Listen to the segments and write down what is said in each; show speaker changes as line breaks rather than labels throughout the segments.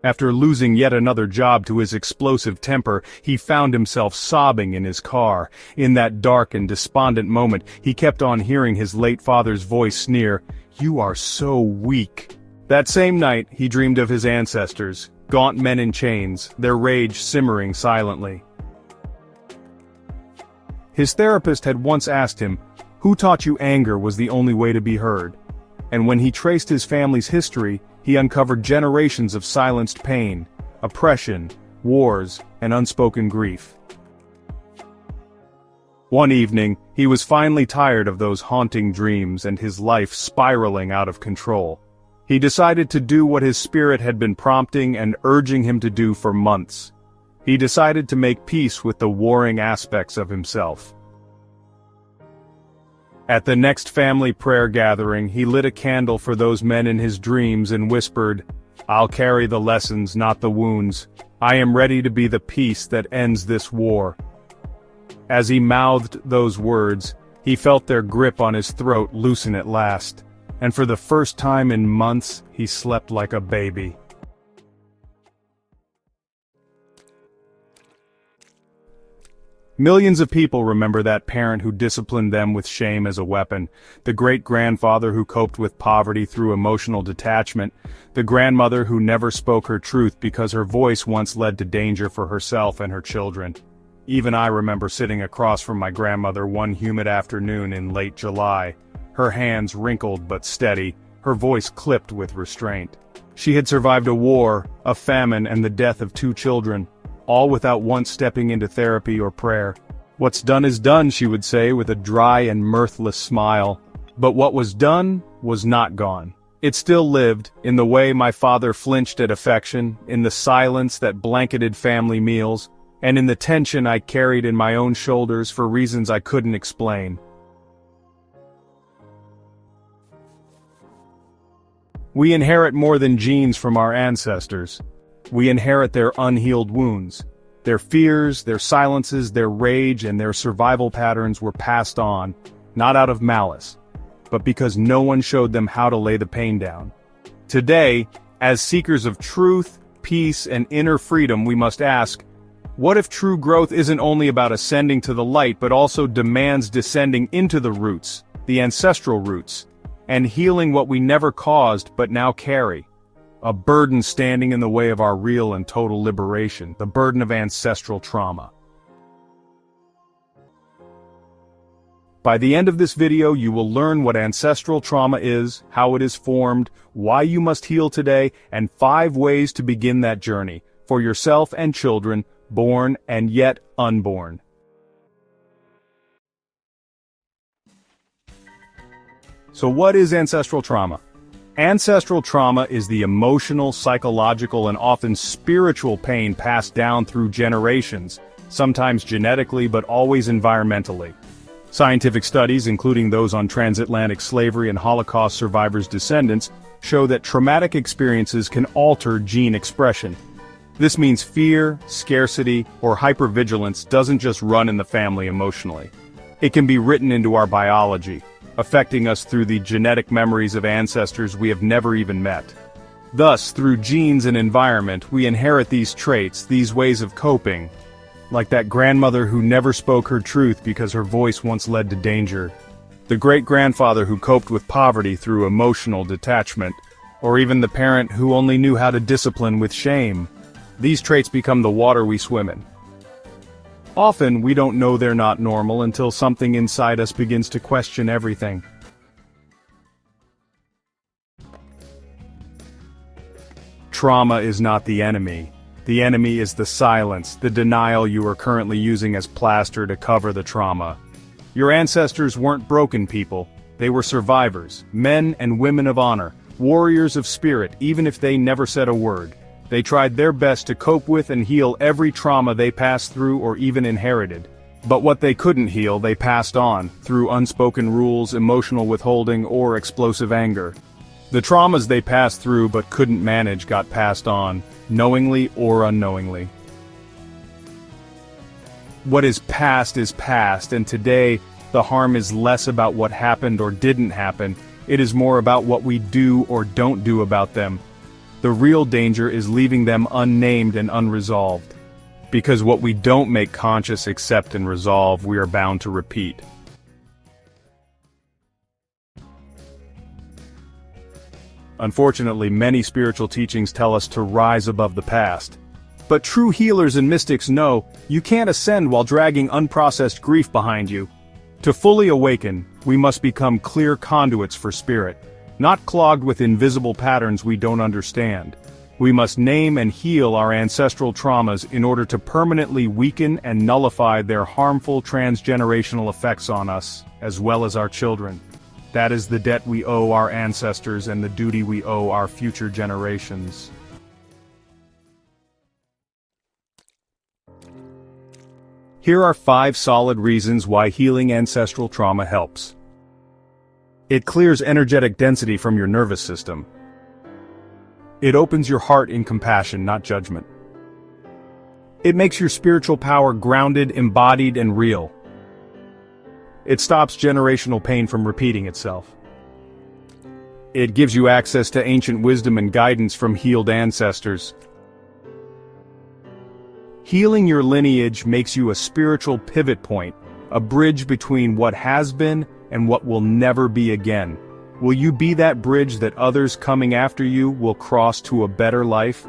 After losing yet another job to his explosive temper, he found himself sobbing in his car. In that dark and despondent moment, he kept on hearing his late father's voice sneer, "You are so weak." That same night, he dreamed of his ancestors, gaunt men in chains, their rage simmering silently. His therapist had once asked him, "Who taught you anger was the only way to be heard?" And when he traced his family's history, he uncovered generations of silenced pain, oppression, wars, and unspoken grief. One evening, he was finally tired of those haunting dreams and his life spiraling out of control. He decided to do what his spirit had been prompting and urging him to do for months. He decided to make peace with the warring aspects of himself. At the next family prayer gathering, he lit a candle for those men in his dreams and whispered, "I'll carry the lessons, not the wounds. I am ready to be the peace that ends this war." As he mouthed those words, he felt their grip on his throat loosen at last, and for the first time in months, he slept like a baby. Millions of people remember that parent who disciplined them with shame as a weapon, the great-grandfather who coped with poverty through emotional detachment, the grandmother who never spoke her truth because her voice once led to danger for herself and her children. Even I remember sitting across from my grandmother one humid afternoon in late July, her hands wrinkled but steady, her voice clipped with restraint. She had survived a war, a famine, and the death of 2 children. All without once stepping into therapy or prayer. "What's done is done," she would say with a dry and mirthless smile. But what was done was not gone. It still lived, in the way my father flinched at affection, in the silence that blanketed family meals, and in the tension I carried in my own shoulders for reasons I couldn't explain. We inherit more than genes from our ancestors. We inherit their unhealed wounds. Their fears, their silences, their rage, and their survival patterns were passed on, not out of malice, but because no one showed them how to lay the pain down. Today, as seekers of truth, peace, and inner freedom, we must ask, what if true growth isn't only about ascending to the light but also demands descending into the roots, the ancestral roots, and healing what we never caused but now carry? A burden standing in the way of our real and total liberation, the burden of ancestral trauma. By the end of this video, you will learn what ancestral trauma is, how it is formed, why you must heal today, and 5 ways to begin that journey, for yourself and children, born and yet unborn. So what is ancestral trauma? Ancestral trauma is the emotional, psychological, and often spiritual pain passed down through generations, sometimes genetically but always environmentally. Scientific studies, including those on transatlantic slavery and Holocaust survivors' descendants, show that traumatic experiences can alter gene expression. This means fear, scarcity, or hypervigilance doesn't just run in the family emotionally. It can be written into our biology, affecting us through the genetic memories of ancestors we have never even met. Thus, through genes and environment, we inherit these traits, these ways of coping, like that grandmother who never spoke her truth because her voice once led to danger, the great-grandfather who coped with poverty through emotional detachment, or even the parent who only knew how to discipline with shame. These traits become the water we swim in. Often, we don't know they're not normal until something inside us begins to question everything. Trauma is not the enemy. The enemy is the silence, the denial you are currently using as plaster to cover the trauma. Your ancestors weren't broken people. They were survivors, men and women of honor, warriors of spirit, even if they never said a word. They tried their best to cope with and heal every trauma they passed through or even inherited. But what they couldn't heal, they passed on, through unspoken rules, emotional withholding, or explosive anger. The traumas they passed through but couldn't manage got passed on, knowingly or unknowingly. What is past, and today, the harm is less about what happened or didn't happen. It is more about what we do or don't do about them. The real danger is leaving them unnamed and unresolved. Because what we don't make conscious, accept, and resolve, we are bound to repeat. Unfortunately, many spiritual teachings tell us to rise above the past. But true healers and mystics know you can't ascend while dragging unprocessed grief behind you. To fully awaken, we must become clear conduits for spirit, not clogged with invisible patterns we don't understand. We must name and heal our ancestral traumas in order to permanently weaken and nullify their harmful transgenerational effects on us, as well as our children. That is the debt we owe our ancestors and the duty we owe our future generations. Here are 5 solid reasons why healing ancestral trauma helps. It clears energetic density from your nervous system. It opens your heart in compassion, not judgment. It makes your spiritual power grounded, embodied, and real. It stops generational pain from repeating itself. It gives you access to ancient wisdom and guidance from healed ancestors. Healing your lineage makes you a spiritual pivot point, a bridge between what has been and what will never be again. Will you be that bridge that others coming after you will cross to a better life?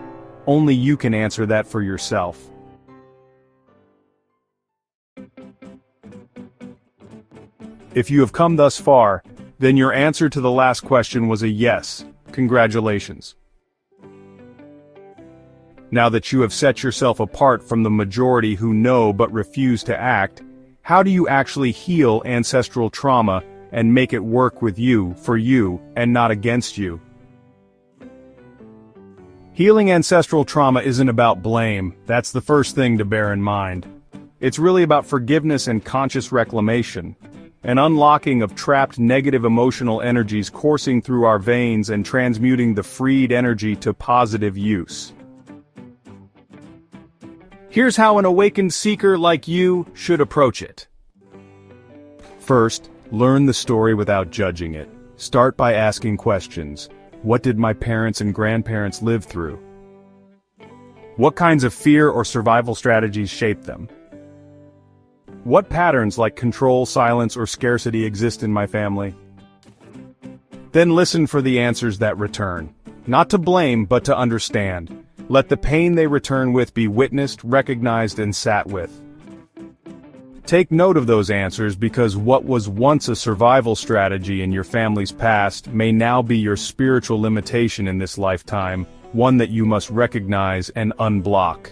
Only you can answer that for yourself. If you have come thus far, then your answer to the last question was a yes. Congratulations. Now that you have set yourself apart from the majority who know but refuse to act, how do you actually heal ancestral trauma and make it work with you, for you, and not against you? Healing ancestral trauma isn't about blame. That's the first thing to bear in mind. It's really about forgiveness and conscious reclamation. An unlocking of trapped negative emotional energies coursing through our veins and transmuting the freed energy to positive use. Here's how an awakened seeker like you should approach it. First, learn the story without judging it. Start by asking questions. What did my parents and grandparents live through? What kinds of fear or survival strategies shaped them? What patterns like control, silence, or scarcity exist in my family? Then listen for the answers that return. Not to blame, but to understand. Let the pain they return with be witnessed, recognized, and sat with. Take note of those answers because what was once a survival strategy in your family's past may now be your spiritual limitation in this lifetime, one that you must recognize and unblock.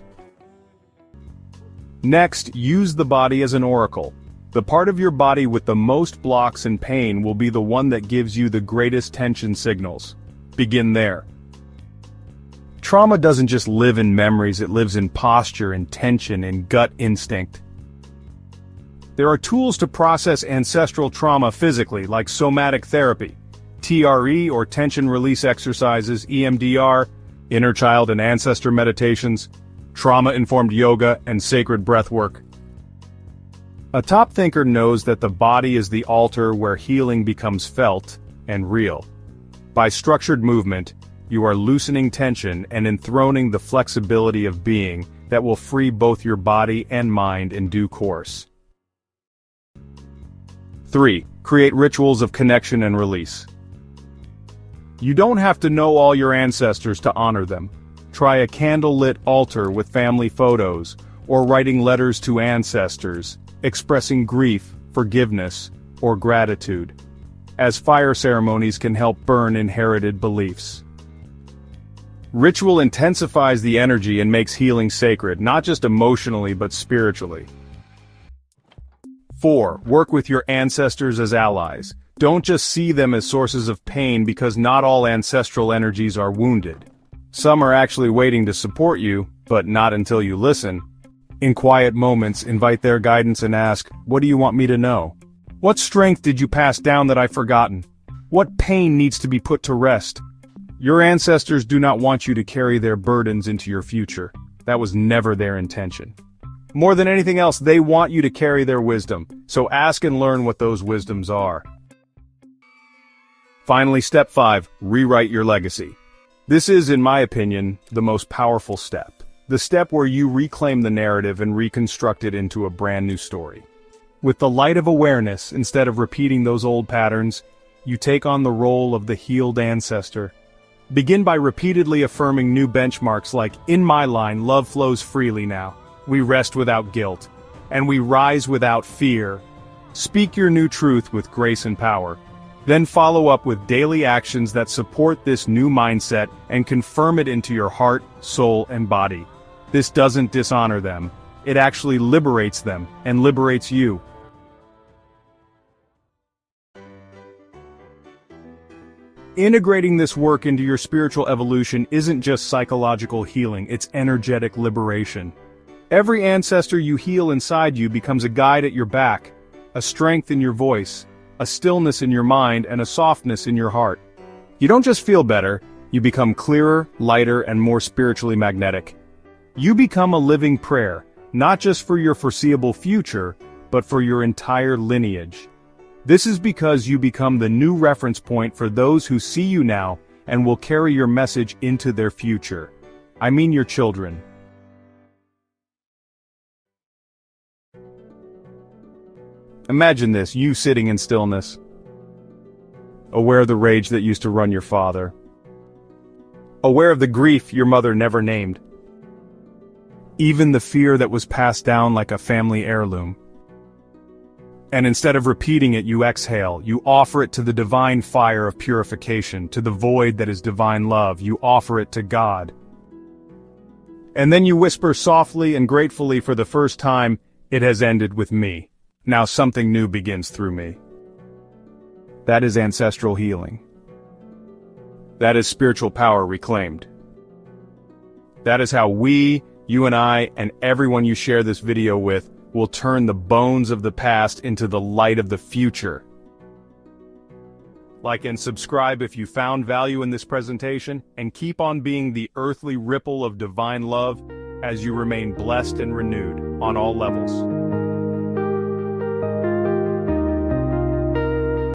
Next, use the body as an oracle. The part of your body with the most blocks and pain will be the one that gives you the greatest tension signals. Begin there. Trauma doesn't just live in memories, it lives in posture, in tension, in gut instinct. There are tools to process ancestral trauma physically, like somatic therapy, TRE or tension release exercises, EMDR, inner child and ancestor meditations, trauma-informed yoga, and sacred breathwork. A top thinker knows that the body is the altar where healing becomes felt and real. By structured movement, you are loosening tension and enthroning the flexibility of being that will free both your body and mind in due course. 3. Create rituals of connection and release. You don't have to know all your ancestors to honor them. Try a candle-lit altar with family photos, or writing letters to ancestors, expressing grief, forgiveness, or gratitude, as fire ceremonies can help burn inherited beliefs. Ritual intensifies the energy and makes healing sacred, not just emotionally but spiritually. 4. Work with your ancestors as allies. Don't just see them as sources of pain because not all ancestral energies are wounded. Some are actually waiting to support you, but not until you listen. In quiet moments, invite their guidance and ask, what do you want me to know? What strength did you pass down that I've forgotten? What pain needs to be put to rest? Your ancestors do not want you to carry their burdens into your future. That was never their intention. More than anything else, they want you to carry their wisdom, so ask and learn what those wisdoms are. Finally, step 5, rewrite your legacy. This is, in my opinion, the most powerful step. The step where you reclaim the narrative and reconstruct it into a brand new story. With the light of awareness, instead of repeating those old patterns, you take on the role of the healed ancestor. Begin by repeatedly affirming new benchmarks like, "In my line, love flows freely now. We rest without guilt. And we rise without fear." Speak your new truth with grace and power. Then follow up with daily actions that support this new mindset and confirm it into your heart, soul, and body. This doesn't dishonor them. It actually liberates them and liberates you. Integrating this work into your spiritual evolution isn't just psychological healing, it's energetic liberation. Every ancestor you heal inside you becomes a guide at your back, a strength in your voice, a stillness in your mind, and a softness in your heart. You don't just feel better, you become clearer, lighter, and more spiritually magnetic. You become a living prayer, not just for your foreseeable future, but for your entire lineage. This is because you become the new reference point for those who see you now and will carry your message into their future. I mean your children. Imagine this, you sitting in stillness, aware of the rage that used to run your father, aware of the grief your mother never named, even the fear that was passed down like a family heirloom. And instead of repeating it, you exhale, you offer it to the divine fire of purification, to the void that is divine love, you offer it to God. And then you whisper softly and gratefully for the first time, "It has ended with me. Now something new begins through me." That is ancestral healing. That is spiritual power reclaimed. That is how we, you and I, and everyone you share this video with, will turn the bones of the past into the light of the future. Like and subscribe if you found value in this presentation, and keep on being the earthly ripple of divine love as you remain blessed and renewed on all levels.